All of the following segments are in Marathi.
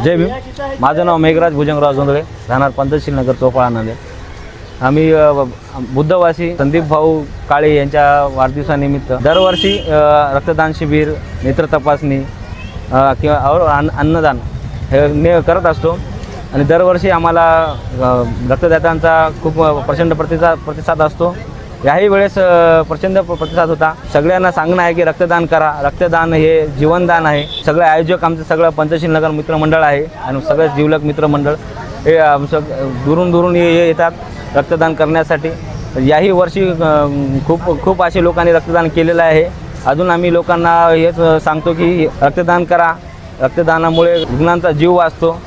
जय भीम. माझं नाव मेघराज भुजंगराव जोंधळे, राहणार पंतशील नगर, चोपाळा, नांदेड. आम्ही बुद्धवासी संदीप भाऊ काळे यांच्या वाढदिवसानिमित्त दरवर्षी रक्तदान शिबिर, नेत्र तपासणी किंवा अन्नदान हे करत असतो. आणि दरवर्षी आम्हाला रक्तदात्यांचा खूप प्रचंड प्रतिसाद असतो. याही वेळेस प्रचंड प्रतिसाद होता. सगळ्यांना सांगणं आहे की रक्तदान करा. रक्तदान हे जीवनदान आहे. सगळे आयोजक आमचं सगळं पंतशील नगर मित्रमंडळ आहे आणि सगळं जिवलग मित्रमंडळ हे आमचं दुरून येतात रक्तदान करण्यासाठी. याही वर्षी खूप असे लोकांनी रक्तदान केलेलं आहे. अजून आम्ही लोकांना हेच सांगतो की रक्तदान करा. रक्तदानामुळे रुग्णांचा जीव वाचतो.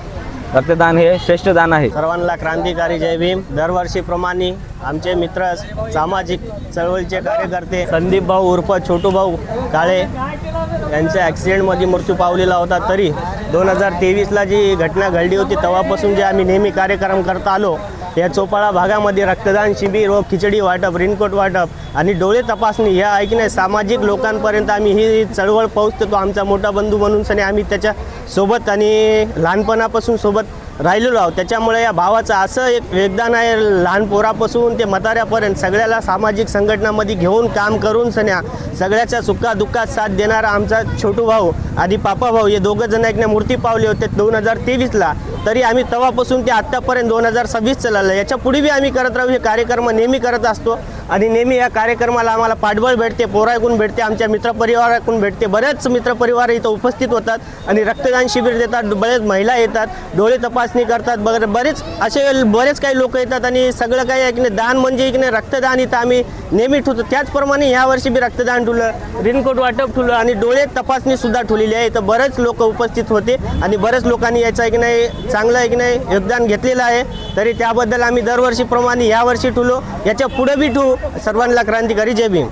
रक्तदान हे श्रेष्ठ दान आहे. सर्वांना क्रांतिकारी जय भीम. दरवर्षीप्रमाणे आमचे मित्र सामाजिक चळवळीचे कार्यकर्ते संदीप भाऊ उर्फ छोटू भाऊ काळे यांच्या ॲक्सिडेंटमध्ये मृत्यू पावलेला होता. तरी 2023ला जी घटना घडली होती तेव्हापासून जे आम्ही नेहमी कार्यक्रम करता आलो, या चोपाळा भागामध्ये रक्तदान शिबिर व खिचडी वाटप, रेनकोट वाटप आणि डोळे तपासणी या ऐकणे सामाजिक लोकांपर्यंत आम्ही ही चळवळ पोहोचतो. तो आमचा मोठा बंधू म्हणून सनी आम्ही त्याच्या सोबत आणि लहानपणापासून सोबत राहिलेलो आहोत. त्याच्यामुळे या भावाचं असं एक योगदान आहे, लहान पोरापासून ते म्हाताऱ्यापर्यंत सगळ्याला सामाजिक संघटनामध्ये घेऊन काम करून सन्या सगळ्याच्या सुखादुःखात साथ देणारा आमचा छोटू भाऊ आणि पापा भाऊ हे दोघं जण एक मूर्ती पावले होते 2023ला. तरी आम्ही तेव्हापासून ते आत्तापर्यंत 2026 चाललं. याच्या पुढे बी आम्ही करत राहू. हे कार्यक्रम नेहमी करत असतो आणि नेहमी या कार्यक्रमाला आम्हाला पाठबळ भेटते, पोराकडून भेटते, आमच्या मित्रपरिवाराकडून भेटते. बरेच मित्रपरिवार इथं उपस्थित होतात आणि रक्तदान शिबिर देतात. बरेच महिला येतात, डोळे तपासणी करतात. बरेच काही लोक येतात आणि सगळं काही ऐकणे दान म्हणजे ऐकणे रक्तदान इथं आम्ही नेहमी ठेवतो. त्याचप्रमाणे यावर्षी बी रक्तदान ठेवलं, रेनकोट वाटप ठेवलं आणि डोळे तपासणीसुद्धा ठेवलेली आहे. तर बरेच लोक उपस्थित होते आणि बरेच लोकांनी याचं ऐकणे चांगलं ऐकणे योगदान घेतलेलं आहे. तरी त्याबद्दल आम्ही दरवर्षीप्रमाणे यावर्षी ठेवलो, याच्या पुढे बी ठेवू. सर्वांना क्रांतिकारी जय भीम.